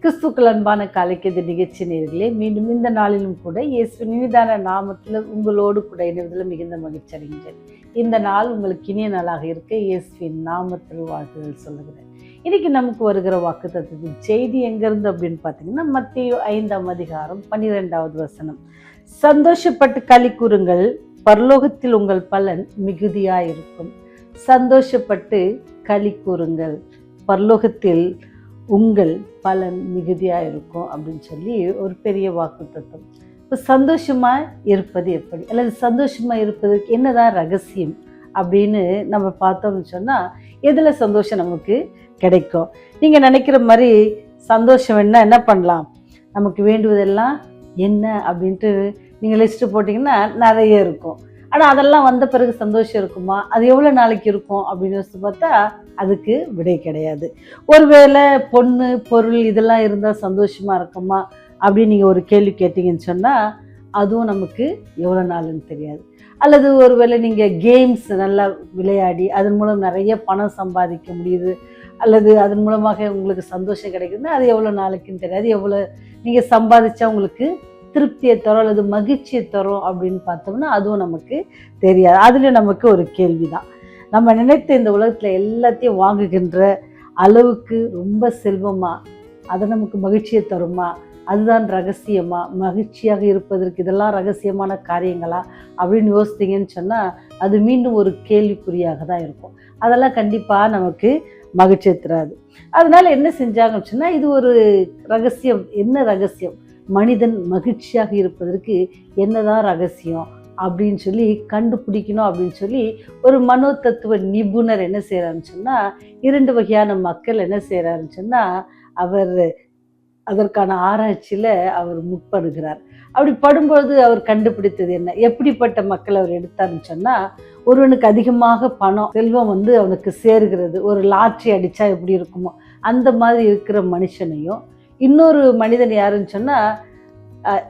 கிறிஸ்துக்கள் அன்பான காலைக்கெது நிகழ்ச்சி நேயர்களே, மீண்டும் இந்த நாளிலும் கூட இயேசுவின் இனிதான நாமத்தில் உங்களோடு கூட இணைவதில் மிகுந்த மகிழ்ச்சி அடைகின்றேன். இந்த நாள் உங்களுக்கு இனிய நாளாக இருக்க இயேசுவின் நாமத்தில் வாழ்த்துதல் சொல்லுகிறேன். இன்னைக்கு நமக்கு வருகிற வாக்குத்தத்தத்தின் செய்தி எங்கிருந்து அப்படின்னு பார்த்தீங்கன்னா, மத்தேயு 5ஆம் அதிகாரம் 12வது வசனம். சந்தோஷப்பட்டு களி கூறுங்கள், பரலோகத்தில் உங்கள் பலன் மிகுதியாயிருக்கும். சந்தோஷப்பட்டு களி கூறுங்கள், பரலோகத்தில் உங்கள் பலன் மிகுதியாக இருக்கும் அப்படின்னு சொல்லி ஒரு பெரிய வாக்குத்தத்தம். இப்போ சந்தோஷமாக இருப்பது எப்படி, அல்லது சந்தோஷமாக இருப்பதற்கு என்னதான் ரகசியம் அப்படின்னு நம்ம பார்த்தோம்னு சொன்னால், எதில் சந்தோஷம் நமக்கு கிடைக்கும்? நீங்கள் நினைக்கிற மாதிரி சந்தோஷம் என்ன பண்ணலாம், நமக்கு வேண்டுவதெல்லாம் என்ன அப்படின்ட்டு நீங்கள் லிஸ்ட்டு போட்டிங்கன்னா நிறைய இருக்கும். ஆனால் அதெல்லாம் வந்த பிறகு சந்தோஷம் இருக்குமா, அது எவ்வளோ நாளைக்கு இருக்கும் அப்படின்னு யோசித்து பார்த்தா அதுக்கு விடை கிடையாது. ஒருவேளை பொண்ணு பொருள் இதெல்லாம் இருந்தால் சந்தோஷமாக இருக்குமா அப்படின்னு நீங்கள் ஒரு கேள்வி கேட்டிங்கன்னு சொன்னால் அதுவும் நமக்கு எவ்வளோ நாளுன்னு தெரியாது. அல்லது ஒருவேளை நீங்கள் கேம்ஸ் நல்லா விளையாடி அதன் மூலம் நிறைய பணம் சம்பாதிக்க முடியுது, அல்லது அதன் மூலமாக உங்களுக்கு சந்தோஷம் கிடைக்குதுன்னா அது எவ்வளோ நாளைக்குன்னு தெரியாது. எவ்வளோ நீங்கள் சம்பாதிச்சா உங்களுக்கு திருப்தியை தரும் அல்லது மகிழ்ச்சியை தரும் அப்படின்னு பார்த்தோம்னா அதுவும் நமக்கு தெரியாது. அதுலேயும் நமக்கு ஒரு கேள்வி தான். நம்ம நினைத்த இந்த உலகத்தில் எல்லாத்தையும் வாங்குகின்ற அளவுக்கு ரொம்ப செல்வமா, அதை நமக்கு மகிழ்ச்சியை தருமா, அதுதான் ரகசியமா, மகிழ்ச்சியாக இருப்பதற்கு இதெல்லாம் ரகசியமான காரியங்களா அப்படின்னு யோசித்தீங்கன்னு சொன்னால் அது மீண்டும் ஒரு கேள்விக்குறியாக தான் இருக்கும். அதெல்லாம் கண்டிப்பாக நமக்கு மகிழ்ச்சியை தராது. அதனால என்ன செஞ்சாங்கன்னு சொன்னால், இது ஒரு ரகசியம். என்ன ரகசியம்? மனிதன் மகிழ்ச்சியாக இருப்பதற்கு என்னதான் ரகசியம் அப்படின்னு சொல்லி கண்டுபிடிக்கணும் அப்படின்னு சொல்லி ஒரு மனோ தத்துவ நிபுணர் என்ன செய்கிறாருன்னு சொன்னால், 2 வகையான மக்கள் என்ன செய்கிறாருன்னு சொன்னால், அவர் அதற்கான ஆராய்ச்சியில் அவர் முற்படுகிறார். அப்படி படும்பொழுது அவர் கண்டுபிடித்தது என்ன, எப்படிப்பட்ட மக்கள் அவர் எடுத்தாருன்னு சொன்னால், ஒருவனுக்கு அதிகமாக பணம் செல்வம் அவனுக்கு சேருகிறது, ஒரு லாட்ரி அடித்தா எப்படி இருக்குமோ அந்த மாதிரி இருக்கிற மனுஷனையும், இன்னொரு மனிதன் யாருன்னு சொன்னால்,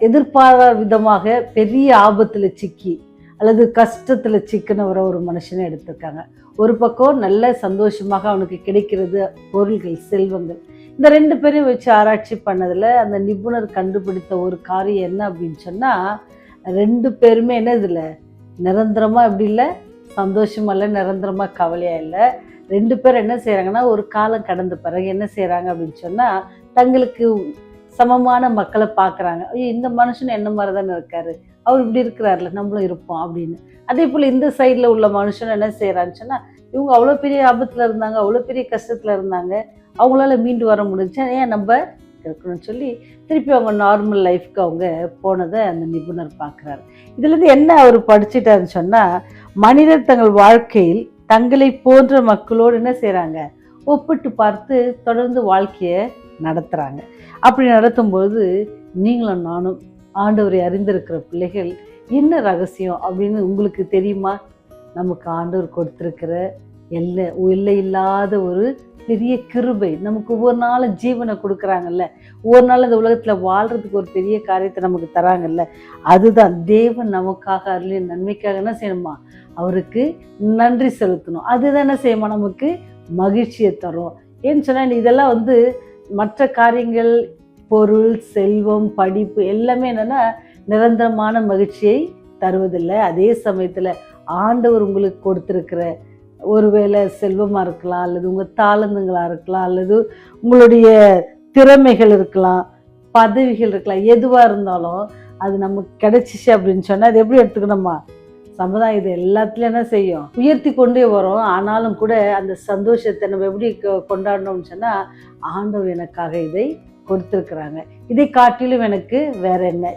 எதிர்பாராத விதமாக பெரிய ஆபத்தில் சிக்கி அல்லது கஷ்டத்தில் சிக்கினவரை ஒரு மனுஷனை எடுத்திருக்காங்க. ஒரு பக்கம் நல்ல சந்தோஷமாக அவனுக்கு கிடைக்கிறது பொருள்கள், செல்வங்கள். இந்த 2 பேரையும் வச்சு ஆராய்ச்சி பண்ணதில் அந்த நிபுணர் கண்டுபிடித்த ஒரு காரியம் என்ன அப்படின்னு சொன்னால், 2 பேருமே என்ன இதில் நிரந்தரமாக எப்படி இல்லை, சந்தோஷமாக இல்லை, நிரந்தரமாக கவலையாக இல்லை. 2 பேர் என்ன செய்கிறாங்கன்னா, ஒரு காலம் கடந்த பிறகு என்ன செய்கிறாங்க அப்படின்னு சொன்னால், தங்களுக்கு சமமான மக்களை பார்க்குறாங்க. ஐயோ, இந்த மனுஷன் என்ன மாதிரி தானே இருக்காரு, அவர் இப்படி இருக்கிறார்ல, நம்மளும் இருப்போம் அப்படின்னு. அதே போல் இந்த சைடில் உள்ள மனுஷன் என்ன செய்கிறான்னு சொன்னால், இவங்க அவ்வளோ பெரிய ஆபத்தில் இருந்தாங்க, அவ்வளோ பெரிய கஷ்டத்தில் இருந்தாங்க, அவங்களால மீண்டு வர முடிஞ்சா ஏன் நம்ம இருக்கணும்னு சொல்லி திருப்பி அவங்க நார்மல் லைஃப்க்கு அவங்க போனதை அந்த நிபுணர் பார்க்குறாரு. இதுலேருந்து என்ன அவர் படிச்சுட்டாருன்னு சொன்னால், மனிதர் தங்கள் வாழ்க்கையில் தங்களை போன்ற மக்களோடு என்ன செய்கிறாங்க, ஒப்பிட்டு பார்த்து தொடர்ந்து வாழ்க்கையை நடத்துகிறாங்க. அப்படி நடத்தும்போது நீங்களும் நானும் ஆண்டவரை அறிந்திருக்கிற பிள்ளைகள் என்ன ரகசியம் அப்படின்னு உங்களுக்கு தெரியுமா? நமக்கு ஆண்டவர் கொடுத்துருக்கிற எல்லை இல்லாத ஒரு பெரிய கிருபை, நமக்கு ஒவ்வொரு நாளும் ஜீவனை கொடுக்குறாங்கல்ல, ஒவ்வொரு நாள் இந்த உலகத்தில் வாழ்கிறதுக்கு ஒரு பெரிய காரியத்தை நமக்கு தராங்கல்ல, அதுதான் தேவன் நமக்காக அருளிய நன்மைக்காக என்ன செய்யணுமா, அவருக்கு நன்றி செலுத்தணும். அதுதான் என்ன செய்யுமா, நமக்கு மகிழ்ச்சியை தரும். ஏன்னு சொன்னால், இதெல்லாம் மற்ற காரியங்கள், பொருள், செல்வம், படிப்பு எல்லாமே என்னென்னா நிரந்தரமான மகிழ்ச்சியை தருவதில்லை. அதே சமயத்தில் ஆண்டவர் உங்களுக்கு கொடுத்துருக்கிற ஒருவேளை செல்வமாக இருக்கலாம், அல்லது உங்கள் தாளந்துங்களாக இருக்கலாம், அல்லது உங்களுடைய திறமைகள் இருக்கலாம், பதவிகள் இருக்கலாம், எதுவாக இருந்தாலும் அது நமக்கு கிடைச்சிச்சு அப்படின்னு சொன்னால் அது எப்படி எடுத்துக்கணுமா, சமுதாயம் இது எல்லாத்துலையும் என்ன செய்யும், உயர்த்தி கொண்டே வரும். ஆனாலும் கூட அந்த சந்தோஷத்தை நம்ம எப்படி கொண்டாடணும்னு சொன்னால், ஆண்டவர் எனக்காக இதை கொடுத்துருக்குறாங்க, இதை காட்டிலும் எனக்கு வேற என்ன,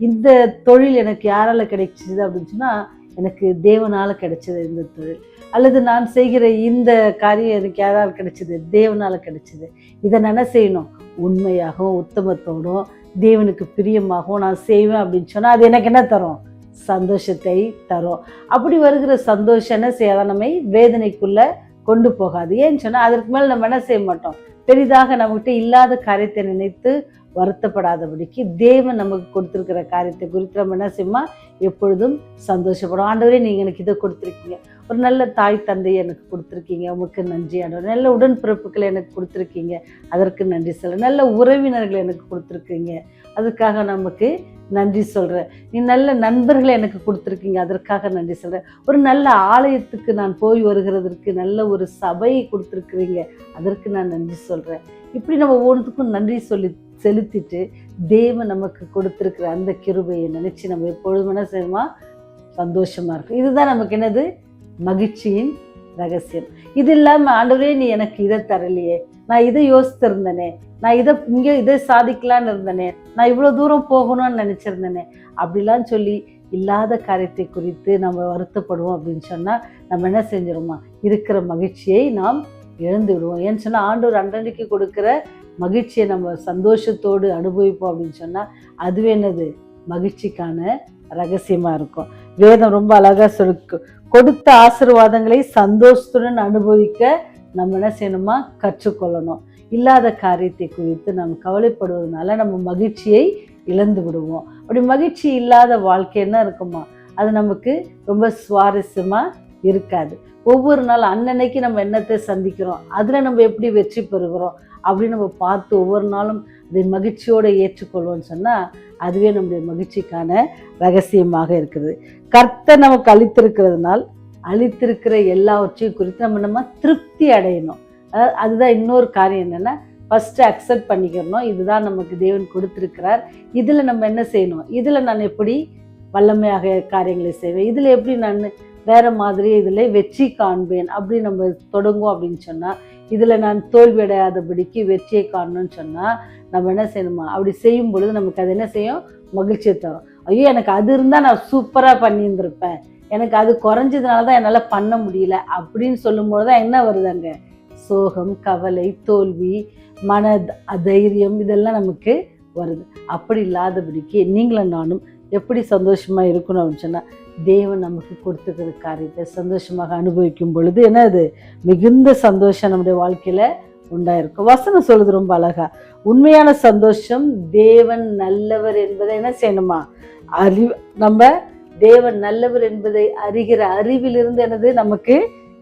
இந்த தொழில் எனக்கு யாரால கிடைச்சிது அப்படின்னு சொன்னால், எனக்கு தேவனால் கிடைச்சது இந்த தொழில், அல்லது நான் செய்கிற இந்த காரியம் எனக்கு யாரால் கிடைச்சிது, தேவனால் கிடைச்சிது. இதை நான் என்ன செய்யணும், உண்மையாகவும் உத்தமத்தோடும் தேவனுக்கு பிரியமாகவும் நான் செய்வேன் அப்படின்னு சொன்னால் அது எனக்கு என்ன தரும், சந்தோஷத்தை தரும். அப்படி வருகிற சந்தோஷம் என்ன செய்யாதான் நம்மை வேதனைக்குள்ள கொண்டு போகாது. ஏன்னு சொன்னால் அதற்கு மேலே நம்ம என்ன செய்ய மாட்டோம், பெரிதாக நம்மகிட்ட இல்லாத காரியத்தை நினைத்து வருத்தப்படாதபடிக்கு தேவன் நமக்கு கொடுத்துருக்கிற காரியத்தை குறித்து நம்ம என்ன செய்யுமா எப்பொழுதும் சந்தோஷப்படும். ஆண்டவரே நீங்கள் எனக்கு இதை கொடுத்துருக்கீங்க, ஒரு நல்ல தாய் தந்தையை எனக்கு கொடுத்துருக்கீங்க, உமக்கு நன்றி ஆண்டவர். நல்ல உடன்பிறப்புகளை எனக்கு கொடுத்துருக்கீங்க, அதற்கு நன்றி சொல்ல. நல்ல உறவினர்களை எனக்கு கொடுத்துருக்கீங்க, அதுக்காக நமக்கு நன்றி சொல்கிறேன். நீ நல்ல நண்பர்களை எனக்கு கொடுத்துருக்கீங்க, அதற்காக நன்றி சொல்கிறேன். ஒரு நல்ல ஆலயத்துக்கு நான் போய் வருகிறதற்கு நல்ல ஒரு சபையை கொடுத்துருக்குறீங்க, அதற்கு நான் நன்றி சொல்கிறேன். இப்படி நம்ம ஒவ்வொன்றுக்கும் நன்றி செலுத்திட்டு தேவன் நமக்கு கொடுத்துருக்கிற அந்த கிருபையை நினச்சி நம்ம எப்பொழுதும் என்ன செய்வோமா சந்தோஷமாக இருக்கும். இதுதான் நமக்கு என்னது மகிழ்ச்சியின் ரகசியம். இது இல்லாமல் ஆண்டவரே நீ எனக்கு இதை தரலையே, நான் இதை யோசித்திருந்தேனே, நான் இதை சாதிக்கலான்னு இருந்தேனே, நான் இவ்வளோ தூரம் போகணும்னு நினச்சிருந்தேனே, அப்படிலாம் சொல்லி இல்லாத காரியத்தை குறித்து நம்ம வருத்தப்படுவோம் அப்படின்னு சொன்னால் நம்ம என்ன செஞ்சிருவோமா இருக்கிற மகிழ்ச்சியை நாம் இழந்து விடுவோம். ஏன்னு சொன்னால் ஆண்டவர் அன்றன்றைக்கு கொடுக்குற மகிழ்ச்சியை நம்ம சந்தோஷத்தோடு அனுபவிப்போம் அப்படின்னு சொன்னால் அதுவே என்னது மகிழ்ச்சிக்கான ரகசியமாக இருக்கும். வேதம் ரொம்ப அழகாக கொடுத்த ஆசீர்வாதங்களை சந்தோஷத்துடன் அனுபவிக்க நம்ம என்ன செய்யணுமா கற்றுக்கொள்ளணும். இல்லாத காரியத்தை குறித்து நம்ம கவலைப்படுவதனால நம்ம மகிழ்ச்சியை இழந்து விடுவோம். அப்படி மகிழ்ச்சி இல்லாத வாழ்க்கை என்ன இருக்குமா, அது நமக்கு ரொம்ப சுவாரஸ்யமாக இருக்காது. ஒவ்வொரு நாள் அன்னன்னைக்கு நம்ம என்னத்தை சந்திக்கிறோம், அதில் நம்ம எப்படி வெற்றி பெறுகிறோம் அப்படின்னு நம்ம பார்த்து ஒவ்வொரு நாளும் அதை மகிழ்ச்சியோடு ஏற்றுக்கொள்வோம்னு சொன்னால் அதுவே நம்முடைய மகிழ்ச்சிக்கான ரகசியமாக இருக்குது. கர்த்தர் நமக்கு அளித்திருக்கிற எல்லாவற்றையும் குறித்து நம்ம திருப்தி அடையணும். அதுதான் இன்னொரு காரியம் என்னென்னா, ஃபஸ்ட்டு அக்செப்ட் பண்ணிக்கிறணும், இதுதான் நமக்கு தேவன் கொடுத்துருக்கிறார், இதில் நம்ம என்ன செய்யணும், இதில் நான் எப்படி வல்லமையாக காரியங்களை செய்வேன், இதில் எப்படி நான் வேறு மாதிரி இதில் வெற்றி காண்பேன் அப்படி நம்ம தொடங்குவோம் அப்படின்னு சொன்னால், இதில் நான் தோல்வி அடையாதபடிக்கு வெற்றியை காணணும்னு சொன்னால் நம்ம என்ன செய்யணுமா, அப்படி செய்யும் பொழுது நமக்கு அது என்ன செய்யும், மகிழ்ச்சியை தரும். ஐயோ எனக்கு அது இருந்தால் நான் சூப்பராக பண்ணியிருந்திருப்பேன், எனக்கு அது குறைஞ்சதுனால தான் என்னால் பண்ண முடியல அப்படின்னு சொல்லும்போது தான் என்ன வருது அங்கே, சோகம், கவலை, தோல்வி, மன அதைரியம் இதெல்லாம் நமக்கு வருது. அப்படி இல்லாதபடிக்கு நீங்களும் நானும் எப்படி சந்தோஷமாக இருக்கணும் அப்படின்னு சொன்னால், தேவன் நமக்கு கொடுத்துக்கிற காரியத்தை சந்தோஷமாக அனுபவிக்கும் பொழுது என்னது மிகுந்த சந்தோஷம் நம்முடைய வாழ்க்கையில் உண்டாயிருக்கும். வசனம் சொல்லுது ரொம்ப அழகா, உண்மையான சந்தோஷம் தேவன் நல்லவர் என்பதை என்ன செய்யணுமா நம்ம தேவன் நல்லவர் என்பதை அறிகிற அறிவிலிருந்து என்னது நமக்கு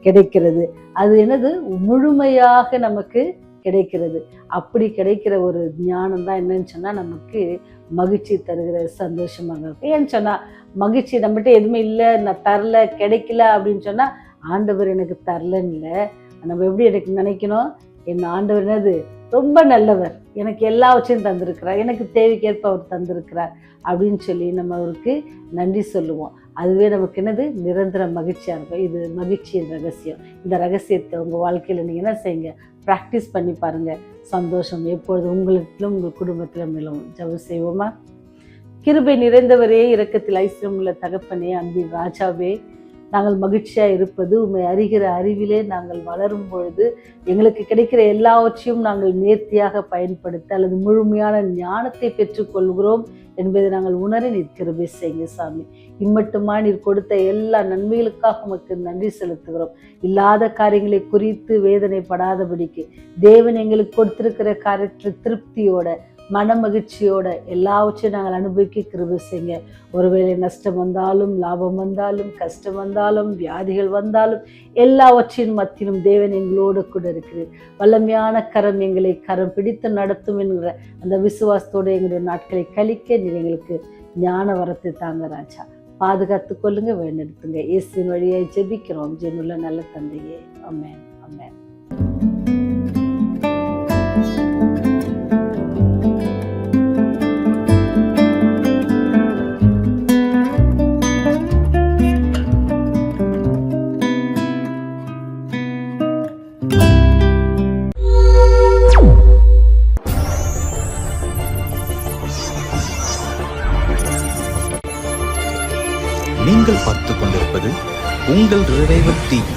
கிடைக்கிறது. அது என்னது முழுமையாக நமக்கு கிடைக்கிறது. அப்படி கிடைக்கிற ஒரு ஞானம் தான் என்னன்னு சொன்னால் நமக்கு மகிழ்ச்சி தருகிற சந்தோஷமாக இருக்கும். ஏன்னு சொன்னால் மகிழ்ச்சி நம்மகிட்ட எதுவுமே இல்லை, நான் தரல, கிடைக்கல அப்படின்னு சொன்னால் ஆண்டவர் எனக்கு தரலன்னு இல்லை. நம்ம எப்படி எனக்கு நினைக்கணும், என் ஆண்டவர் என்னது ரொம்ப நல்லவர், எனக்கு எல்லாவற்றையும் தந்திருக்கிறார், எனக்கு தேவைக்கேற்ப அவர் தந்திருக்கிறார் அப்படின்னு சொல்லி நம்ம அவருக்கு நன்றி சொல்லுவோம். அதுவே நமக்கு என்னது நிரந்தர மகிழ்ச்சியாக இருக்கும். இது மகிழ்ச்சியின் ரகசியம். இந்த ரகசியத்தை உங்கள் வாழ்க்கையில் நீங்கள் என்ன செய்யுங்க, ப்ராக்டிஸ் பண்ணி பாருங்கள். சந்தோஷம் எப்பொழுது உங்களுக்கும் உங்கள் குடும்பத்தில் மேலும். ஜெபம் செய்வோமா? கிருபை நிறைந்தவரே, இரக்கத்தில் ஐஸ்வர்யம் உள்ள தகப்பனே, அன்பின் ராஜாவே, நாங்கள் மகிழ்ச்சியாக இருப்பது உண்மை அறிகிற அறிவிலே நாங்கள் வளரும் பொழுது எங்களுக்கு கிடைக்கிற எல்லாவற்றையும் நாங்கள் நேர்த்தியாக பயன்படுத்த அல்லது முழுமையான ஞானத்தை பெற்றுக்கொள்கிறோம் என்பதை நாங்கள் உணர நீர் கிருபை செய்யுங்க சாமி. இம்மட்டுமா நீர் கொடுத்த எல்லா நன்மைகளுக்காக உமக்கு நன்றி செலுத்துகிறோம். இல்லாத காரியங்களை குறித்து வேதனைப்படாதபடிக்கு தேவன் எங்களுக்கு கொடுத்திருக்கிற காரியத்தில் திருப்தியோட மன மகிழ்ச்சியோட எல்லாவற்றையும் நாங்கள் அனுபவிக்க கிருபை செய்யுங்க. ஒருவேளை நஷ்டம் வந்தாலும், லாபம் வந்தாலும், கஷ்டம் வந்தாலும், வியாதிகள் வந்தாலும், எல்லாவற்றின் மத்தியிலும் தேவன் எங்களோடு கூட இருக்கிறார். வல்லமையான கரம் எங்களை கரம் பிடித்து நடத்தும் என்கிற அந்த விசுவாசத்தோடு எங்களுடைய நாட்களை கழிக்க நீர் எங்களுக்கு ஞான வரத்தை தாங்க ராஜா. பாதுகாத்து கொள்ளுங்க, வேண்டெடுத்துங்க. இயேசுவின் வழியை ஜெபிக்கிறோம் ஜெனுள்ள நல்ல தந்தையே. ஆமென், ஆமென். நீங்கள் பார்த்துக் கொண்டிருப்பது உங்கள் ரிவைவல் டிவி.